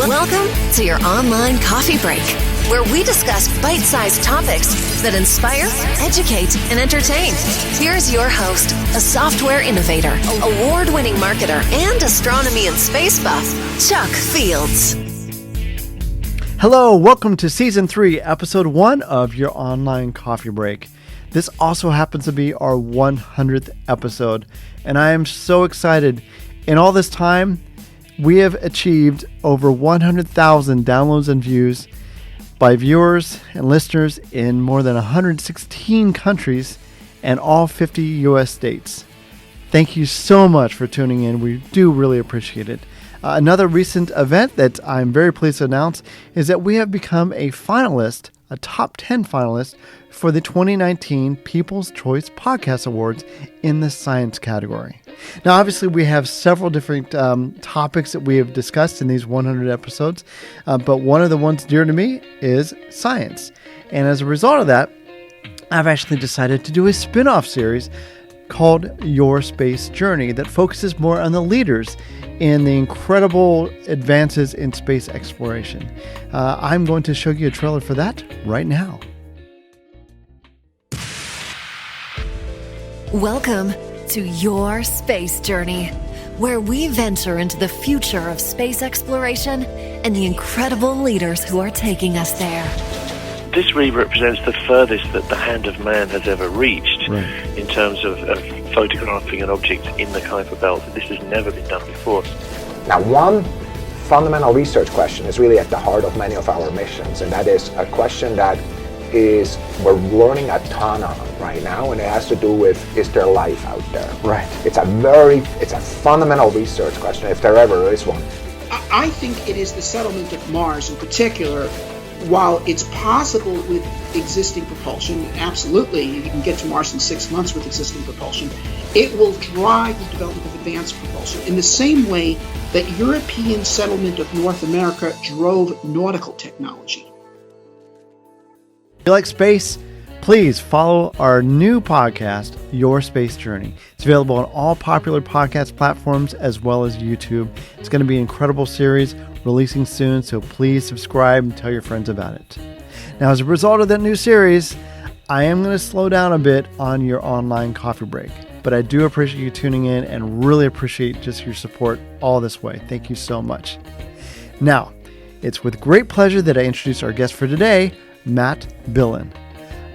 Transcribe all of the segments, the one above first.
Welcome to your online coffee break, where we discuss bite-sized topics that inspire, educate, and entertain. Here's your host, a software innovator, award-winning marketer, and astronomy and space buff, Chuck Fields. Hello, welcome to Season 3, Episode 1 of your online coffee break. This also happens to be our 100th episode, and I am so excited. In all this time, we have achieved over 100,000 downloads and views by viewers and listeners in more than 116 countries and all 50 U.S. states. Thank you so much for tuning in. We do really appreciate it. Another recent event that I'm very pleased to announce is that we have become a finalist, a top 10 finalist for the 2019 People's Choice Podcast Awards in the science category. Now, obviously, we have several different topics that we have discussed in these 100 episodes, but one of the ones dear to me is science. And as a result of that, I've actually decided to do a spin-off series called Your Space Journey that focuses more on the leaders in the incredible advances in space exploration. I'm going to show you a trailer for that right now. Welcome to Your Space Journey, where we venture into the future of space exploration and the incredible leaders who are taking us there. This really represents the furthest that the hand of man has ever reached in terms of photographing an object in the Kuiper Belt. This has never been done before. Now, one fundamental research question is really at the heart of many of our missions, and that is a question that we're learning a ton on right now, and it has to do with, is there life out there? Right. It's a fundamental research question, if there ever is one. I think it is the settlement of Mars in particular. While it's possible with existing propulsion, absolutely, you can get to Mars in 6 months with existing propulsion, it will drive the development of advanced propulsion in the same way that European settlement of North America drove nautical technology. If you like space, please follow our new podcast, Your Space Journey. It's available on all popular podcast platforms as well as YouTube. It's going to be an incredible series releasing soon, so please subscribe and tell your friends about it. Now, as a result of that new series, I am going to slow down a bit on your online coffee break, but I do appreciate you tuning in and really appreciate just your support all this way. Thank you so much. Now, it's with great pleasure that I introduce our guest for today, Matt Bilen.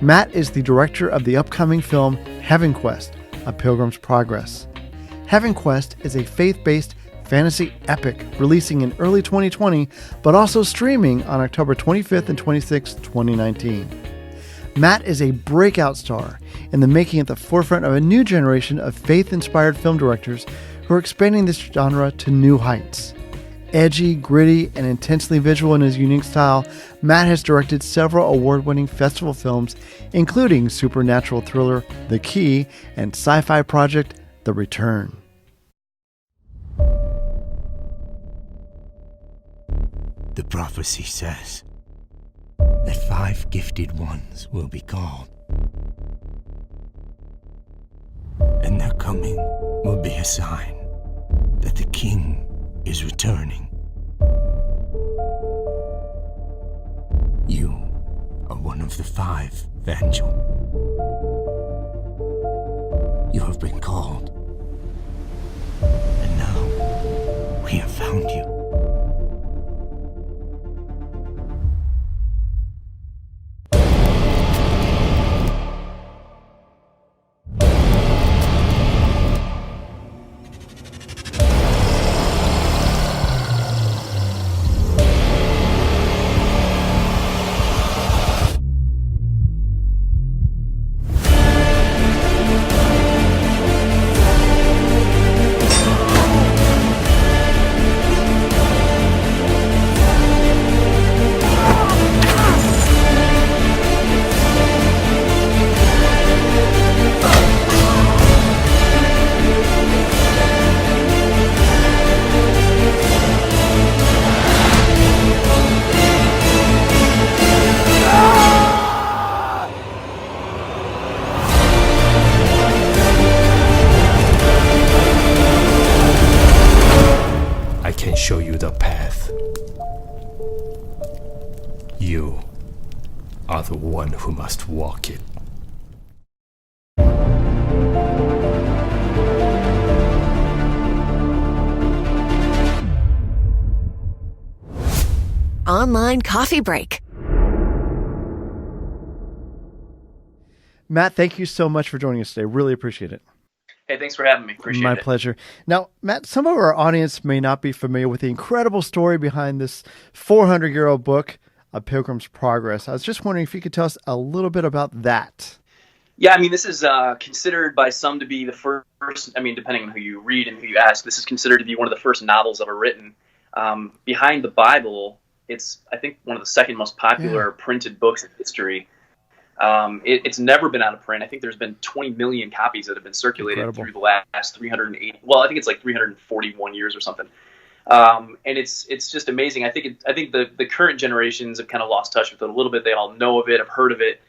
Matt is the director of the upcoming film HeavenQuest, A Pilgrim's Progress. HeavenQuest is a faith-based fantasy epic releasing in early 2020, but also streaming on October 25th and 26th, 2019. Matt is a breakout star in the making at the forefront of a new generation of faith-inspired film directors who are expanding this genre to new heights. Edgy, gritty, and intensely visual in his unique style, Matt has directed several award-winning festival films, including supernatural thriller The Key and sci-fi project The Return. The prophecy says that 5 gifted ones will be called, and their coming will be a sign that the king is returning. You are one of the 5, Vangel. You have been called, and now we have found you. You are the one who must walk it. Online coffee break. Matt, thank you so much for joining us today. Really appreciate it. Hey, thanks for having me. Appreciate it. My pleasure. Now, Matt, some of our audience may not be familiar with the incredible story behind this 400-year-old book, A Pilgrim's Progress. I was just wondering if you could tell us a little bit about that. Yeah, I mean, this is considered by some to be the first, I mean, depending on who you read and who you ask, this is considered to be one of the first novels ever written. Behind the Bible, it's, I think, one of the second most popular printed books in history. It's never been out of print. I think there's been 20 million copies that have been circulated through the last 380. Well, I think it's like 341 years or something. And it's just amazing. I think the current generations have kind of lost touch with it a little bit. They all know of it, have heard of it.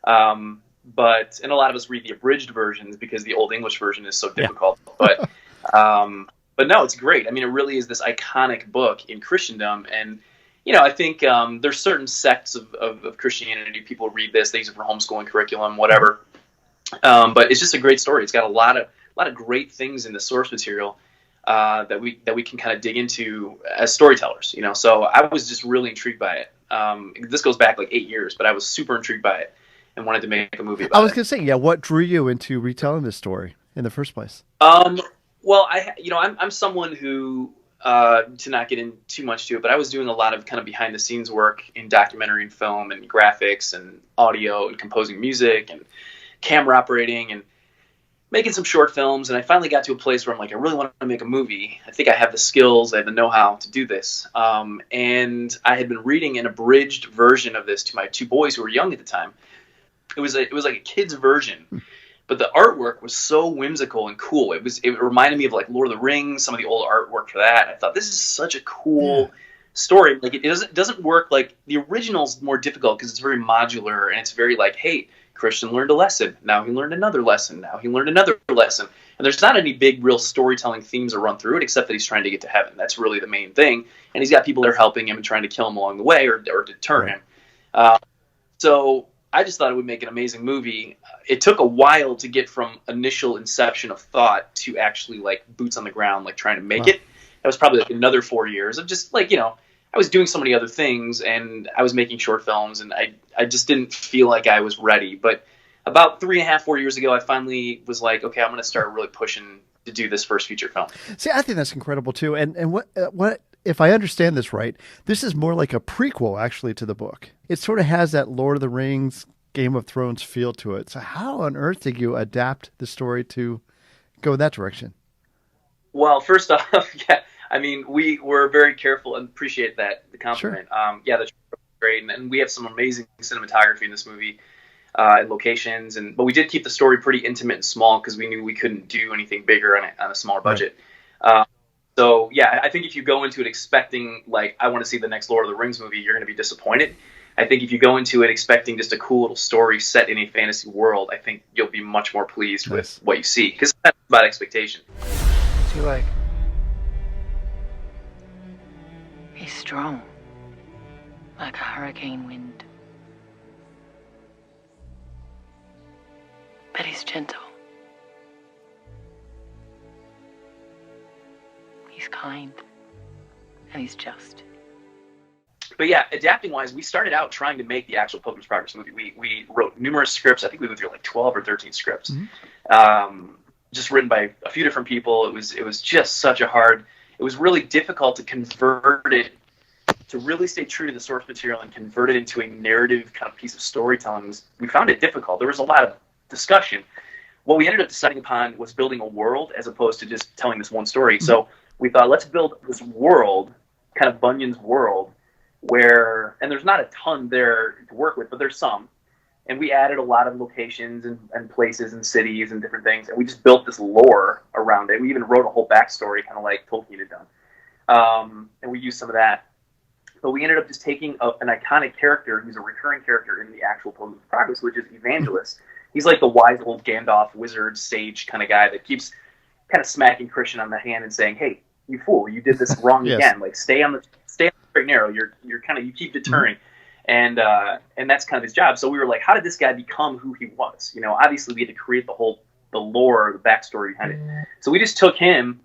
And a lot of us read the abridged versions because the Old English version is so difficult. But no, it's great. I mean, it really is this iconic book in Christendom. And you know, I think there's certain sects of Christianity. People read this; they use it for homeschooling curriculum, whatever. But it's just a great story. It's got a lot of great things in the source material that we can kind of dig into as storytellers. You know, so I was just really intrigued by it. This goes back like 8 years, but I was super intrigued by it and wanted to make a movie about it. I was going to say, yeah, what drew you into retelling this story in the first place? Well, I'm someone who. To not get in too much to it, but I was doing a lot of kind of behind the scenes work in documentary and film and graphics and audio and composing music and camera operating and making some short films. And I finally got to a place where I'm like, I really want to make a movie. I think I have the skills, I have the know-how to do this. And I had been reading an abridged version of this to my two boys who were young at the time. It was like a kid's version. But the artwork was so whimsical and cool. It reminded me of like Lord of the Rings, some of the old artwork for that. I thought this is such a cool story. Like it doesn't work like the original's more difficult because it's very modular and it's very like, hey, Christian learned a lesson. Now he learned another lesson. Now he learned another lesson. And there's not any big real storytelling themes that run through it except that he's trying to get to heaven. That's really the main thing. And he's got people that are helping him and trying to kill him along the way or deter him. So I just thought it would make an amazing movie. It took a while to get from initial inception of thought to actually like boots on the ground, like trying to make it. That was probably like another 4 years of just like, you know, I was doing so many other things and I was making short films and I just didn't feel like I was ready. But about 3.5, 4 years ago, I finally was like, okay, I'm going to start really pushing to do this first feature film. See, I think that's incredible too. And what if I understand this right, this is more like a prequel actually to the book. It sort of has that Lord of the Rings, Game of Thrones feel to it. So how on earth did you adapt the story to go that direction? Well, first off, I mean, we were very careful and appreciate the compliment. Sure. The trailer was great, and we have some amazing cinematography in this movie and locations, but we did keep the story pretty intimate and small because we knew we couldn't do anything bigger on a smaller budget. Right. So yeah, I think if you go into it expecting like I want to see the next Lord of the Rings movie, you're going to be disappointed. I think if you go into it expecting just a cool little story set in a fantasy world, I think you'll be much more pleased with what you see because that's about expectation. What's he like? He's strong, like a hurricane wind. But he's gentle. He's kind. And he's just. But yeah, adapting-wise, we started out trying to make the actual Pilgrim's Progress movie. We wrote numerous scripts. I think we went through like 12 or 13 scripts, just written by a few different people. It was just such a hard. It was really difficult to convert it, to really stay true to the source material and convert it into a narrative kind of piece of storytelling. We found it difficult. There was a lot of discussion. What we ended up deciding upon was building a world as opposed to just telling this one story. So we thought, let's build this world, kind of Bunyan's world, where, and there's not a ton there to work with, but there's some. And we added a lot of locations and places and cities and different things. And we just built this lore around it. We even wrote a whole backstory, kind of like Tolkien had done. And we used some of that. But we ended up just taking an iconic character who's a recurring character in the actual Pilgrim's Progress, which is Evangelist. He's like the wise old Gandalf, wizard, sage kind of guy that keeps kind of smacking Christian on the hand and saying, hey, you fool, you did this wrong again. Like, stay on the and narrow. You're kind of, you keep deterring. And that's kind of his job. So we were like, how did this guy become who he was? Obviously we had to create the lore, the backstory behind it. So we just took him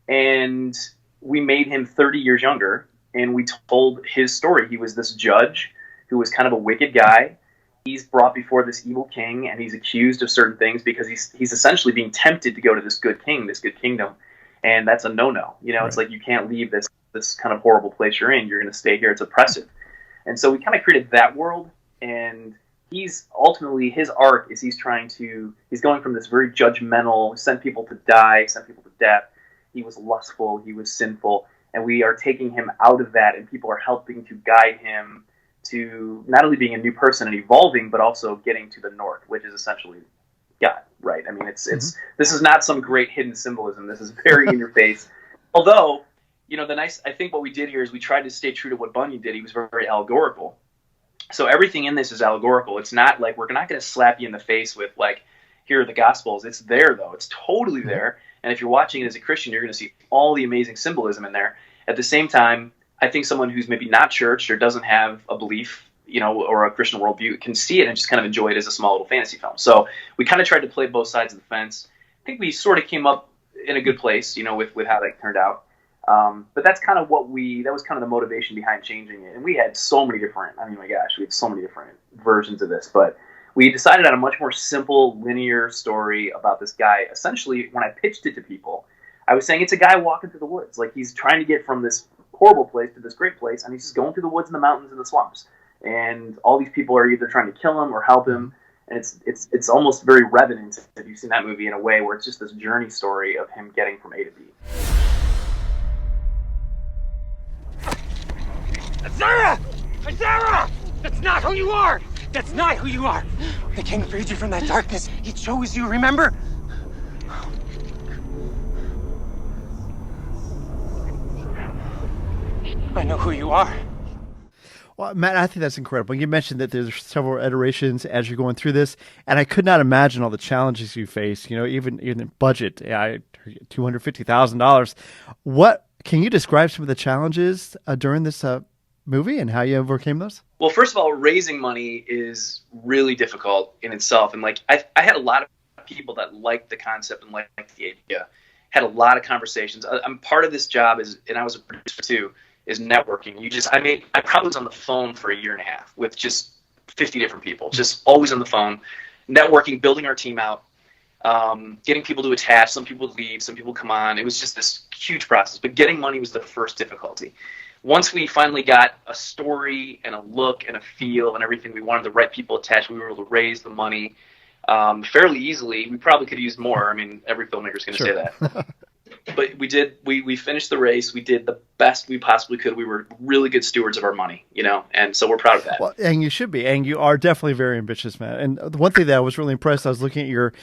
and we made him 30 years younger, and we told his story. He was this judge who was kind of a wicked guy. He's brought before this evil king, and he's accused of certain things because he's essentially being tempted to go to this good king, this good kingdom. And that's a no-no. It's like, you can't leave this kind of horrible place you're in. You're going to stay here. It's oppressive. And so we kind of created that world, and he's ultimately, his arc is he's going from this very judgmental, sent people to die, sent people to death. He was lustful, he was sinful, and we are taking him out of that, and people are helping to guide him to not only being a new person and evolving, but also getting to the north, which is essentially God, right? I mean, this is not some great hidden symbolism. This is very in your face. Although, I think what we did here is we tried to stay true to what Bunyan did. He was very, very allegorical. So everything in this is allegorical. It's not like, we're not going to slap you in the face with like, here are the Gospels. It's there though. It's totally there. And if you're watching it as a Christian, you're going to see all the amazing symbolism in there. At the same time, I think someone who's maybe not churched or doesn't have a belief, or a Christian worldview can see it and just kind of enjoy it as a small little fantasy film. So we kind of tried to play both sides of the fence. I think we sort of came up in a good place, with how that turned out. But that's kind of that was kind of the motivation behind changing it. And we had so many different, we had so many different versions of this, but we decided on a much more simple, linear story about this guy. Essentially, when I pitched it to people, I was saying it's a guy walking through the woods. Like, he's trying to get from this horrible place to this great place, and he's just going through the woods and the mountains and the swamps. And all these people are either trying to kill him or help him. And it's almost very Revenant, if you've seen that movie, in a way where it's just this journey story of him getting from A to B. Azara! Azara! That's not who you are! That's not who you are! The king freed you from that darkness. He chose you, remember? I know who you are. Well, Matt, I think that's incredible. You mentioned that there's several iterations as you're going through this, and I could not imagine all the challenges you face, even budget, $250,000. What can you describe some of the challenges during this movie and how you overcame those? Well, first of all, raising money is really difficult in itself. And like, I had a lot of people that liked the concept and liked the idea, had a lot of conversations. I'm part of this job and I was a producer too, is networking. I probably was on the phone for 1.5 years with just 50 different people, just always on the phone, networking, building our team out, getting people to attach. Some people leave, some people come on. It was just this huge process, but getting money was the first difficulty. Once we finally got a story and a look and a feel and everything, we wanted the right people attached. We were able to raise the money fairly easily. We probably could have used more. Every filmmaker is going to say that. But we did. We finished the race. We did the best we possibly could. We were really good stewards of our money, and so we're proud of that. Well, and you should be, and you are definitely very ambitious, man. And the one thing that I was really impressed, I was looking at your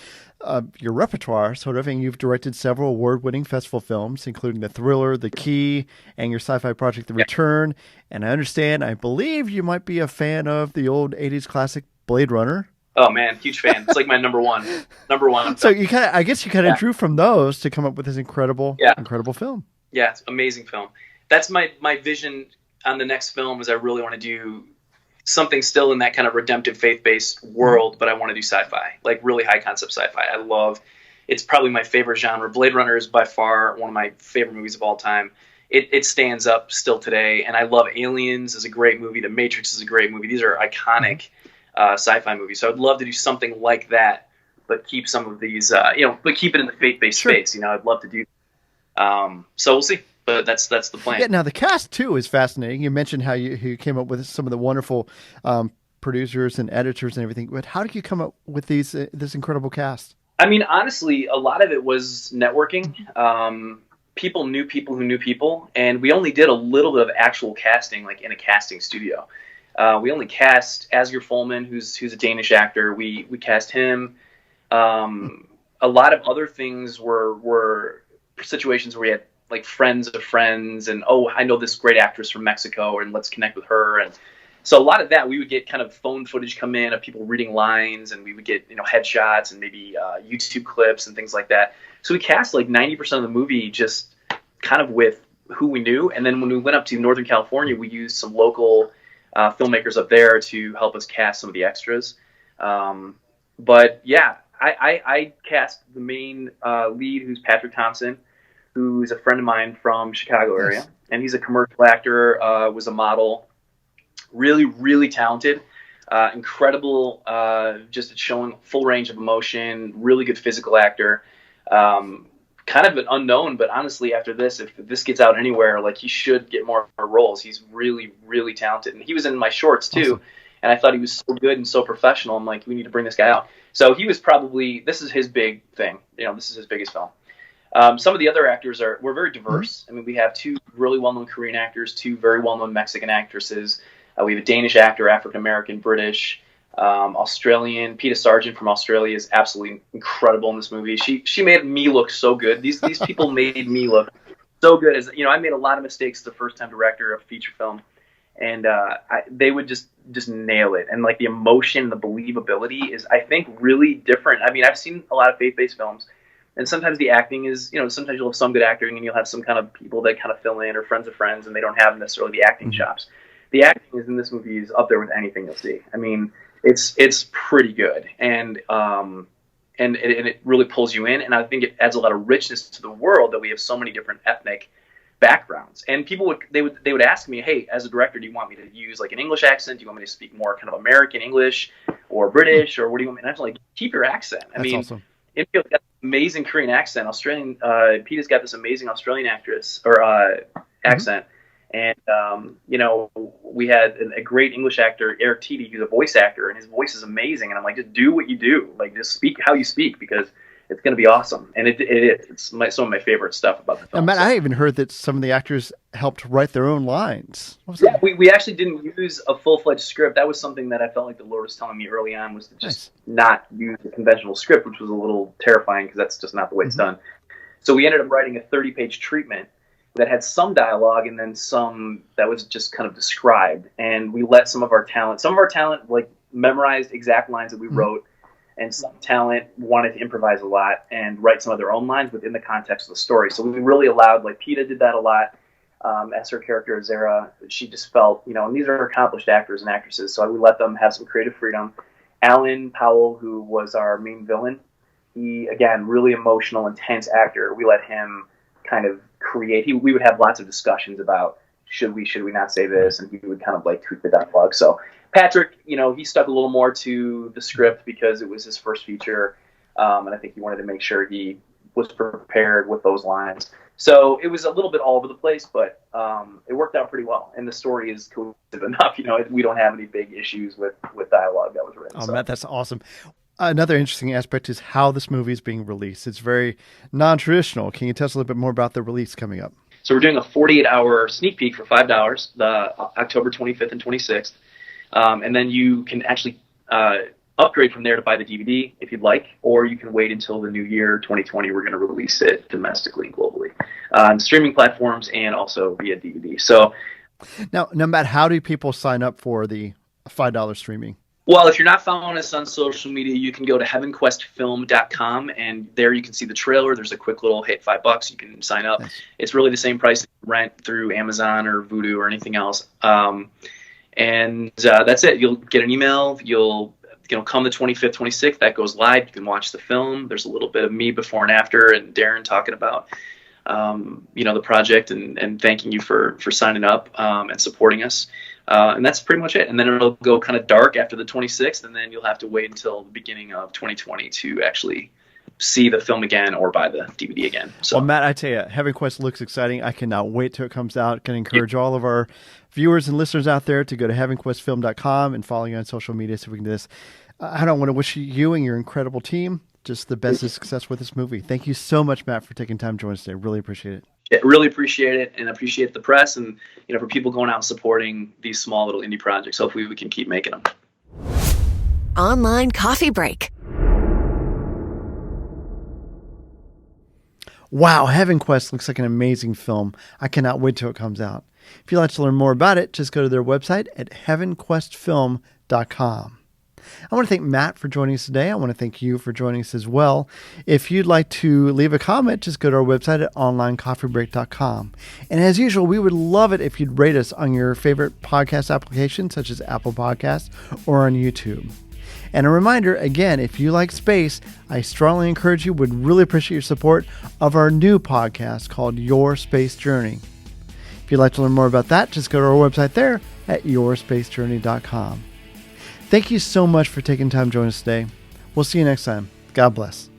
repertoire, sort of, and you've directed several award-winning festival films, including The Thriller, The Key, and your sci-fi project, The Return. And I believe you might be a fan of the old 80s classic Blade Runner. Oh man, huge fan. It's like my number one. So I guess you kind of drew from those to come up with this incredible film. Yeah, it's an amazing film. That's my vision on the next film. Is I really want to do something still in that kind of redemptive, faith-based world, but I want to do sci-fi, like really high concept sci-fi. It's probably my favorite genre. Blade Runner is by far one of my favorite movies of all time. It stands up still today, and I love Aliens is a great movie. The Matrix is a great movie. These are iconic sci-fi movies. So I'd love to do something like that, but keep some of these, but keep it in the faith-based space. I'd love to do. So we'll see. But that's the plan. Yeah. Now the cast too is fascinating. You mentioned how you came up with some of the wonderful producers and editors and everything. But how did you come up with this incredible cast? Honestly, a lot of it was networking. People knew people who knew people, and we only did a little bit of actual casting, like in a casting studio. We only cast Asger Fullman, who's a Danish actor. We cast him. A lot of other things were situations where we had like friends of friends, and I know this great actress from Mexico, and let's connect with her. And so a lot of that, we would get kind of phone footage come in of people reading lines, and we would get headshots and maybe YouTube clips and things like that. So we cast like 90% of the movie just kind of with who we knew. And then when we went up to Northern California, we used some local filmmakers up there to help us cast some of the extras. But yeah, I cast the main lead, who's Patrick Thompson, who's a friend of mine from Chicago area. And he's a commercial actor, was a model, really, really talented, incredible, just at showing full range of emotion, really good physical actor. Kind of an unknown, but honestly, after this, if this gets out anywhere, like, he should get more roles. He's really, really talented. And he was in my shorts too. Awesome. And I thought he was so good and so professional. I'm like, we need to bring this guy out. So he was probably, this is his big thing. This is his biggest film. Some of the other actors we're very diverse. I mean, we have 2 really well-known Korean actors, 2 very well-known Mexican actresses. We have a Danish actor, African-American, British, Australian. Peeta Sargent from Australia is absolutely incredible in this movie. She made me look so good. These people made me look so good. As I made a lot of mistakes the first time director of a feature film, and they would just nail it. And like, the emotion, the believability is, I think, really different. I mean, I've seen a lot of faith-based films, and sometimes the acting is, sometimes you'll have some good acting and you'll have some kind of people that kind of fill in, or friends of friends, and they don't have necessarily the acting chops. The acting in this movie is up there with anything you'll see. I mean, it's pretty good, and it really pulls you in, and I think it adds a lot of richness to the world that we have so many different ethnic backgrounds. And people would ask me, hey, as a director, do you want me to use like an English accent? Do you want me to speak more kind of American English or British, or what do you want me? And I was like, keep your accent. I mean, awesome. Infield's got an amazing Korean accent. Australian, Peeta's got this amazing Australian actress or accent. And, we had a great English actor, Eric Teedy, who's a voice actor, and his voice is amazing. And I'm like, just do what you do. Like, just speak how you speak, because it's going to be awesome. And it's some of my favorite stuff about the film. Matt, I even heard that some of the actors helped write their own lines. Yeah, we actually didn't use a full-fledged script. That was something that I felt like the Lord was telling me early on, was to just not use a conventional script, which was a little terrifying, because that's just not the way it's done. So we ended up writing a 30-page treatment that had some dialogue, and then some that was just kind of described. And we let some of our talent like memorized exact lines that we wrote, and some talent wanted to improvise a lot and write some of their own lines within the context of the story. So we really allowed, like, Peeta did that a lot. As her character, Zara, she just felt, and these are accomplished actors and actresses, so we let them have some creative freedom. Alan Powell, who was our main villain, he, again, really emotional, intense actor. We let him kind of create. We would have lots of discussions about should we not say this, and he would kind of like tweak the dialogue. So Patrick, he stuck a little more to the script because it was his first feature, and I think he wanted to make sure he was prepared with those lines. So it was a little bit all over the place, but it worked out pretty well, and the story is cohesive enough. We don't have any big issues with dialogue that was written. Oh, Matt, that's awesome. Another interesting aspect is how this movie is being released. It's very non-traditional. Can you tell us a little bit more about the release coming up? So we're doing a 48-hour sneak peek for $5, the October 25th and 26th. And then you can actually upgrade from there to buy the DVD if you'd like, or you can wait until the new year, 2020. We're going to release it domestically and globally on streaming platforms and also via DVD. So now, Matt, how do people sign up for the $5 streaming? Well, if you're not following us on social media, you can go to HeavenQuestFilm.com, and there you can see the trailer. There's a quick little, hey, $5, you can sign up. Nice. It's really the same price you rent through Amazon or Vudu or anything else. And that's it. You'll get an email. You'll come the 25th, 26th. That goes live. You can watch the film. There's a little bit of me before and after, and Darren talking about the project and thanking you for signing up and supporting us. And that's pretty much it. And then it'll go kind of dark after the 26th, and then you'll have to wait until the beginning of 2020 to actually see the film again or buy the DVD again. So, well, Matt, I tell you, HeavenQuest looks exciting. I cannot wait till it comes out. Can encourage all of our viewers and listeners out there to go to HeavenQuestFilm.com and follow you on social media so we can do this. I don't want to wish you and your incredible team just the best of success with this movie. Thank you so much, Matt, for taking time to join us today. Really appreciate it. Yeah, really appreciate it, and appreciate the press, and for people going out and supporting these small little indie projects. Hopefully we can keep making them. Online coffee break. Wow, HeavenQuest looks like an amazing film. I cannot wait till it comes out. If you'd like to learn more about it, just go to their website at HeavenQuestFilm.com. I want to thank Matt for joining us today. I want to thank you for joining us as well. If you'd like to leave a comment, just go to our website at onlinecoffeebreak.com. And as usual, we would love it if you'd rate us on your favorite podcast application, such as Apple Podcasts or on YouTube. And a reminder, again, if you like space, I strongly encourage you, would really appreciate your support of our new podcast called Your Space Journey. If you'd like to learn more about that, just go to our website there at yourSpaceJourney.com. Thank you so much for taking time to join us today. We'll see you next time. God bless.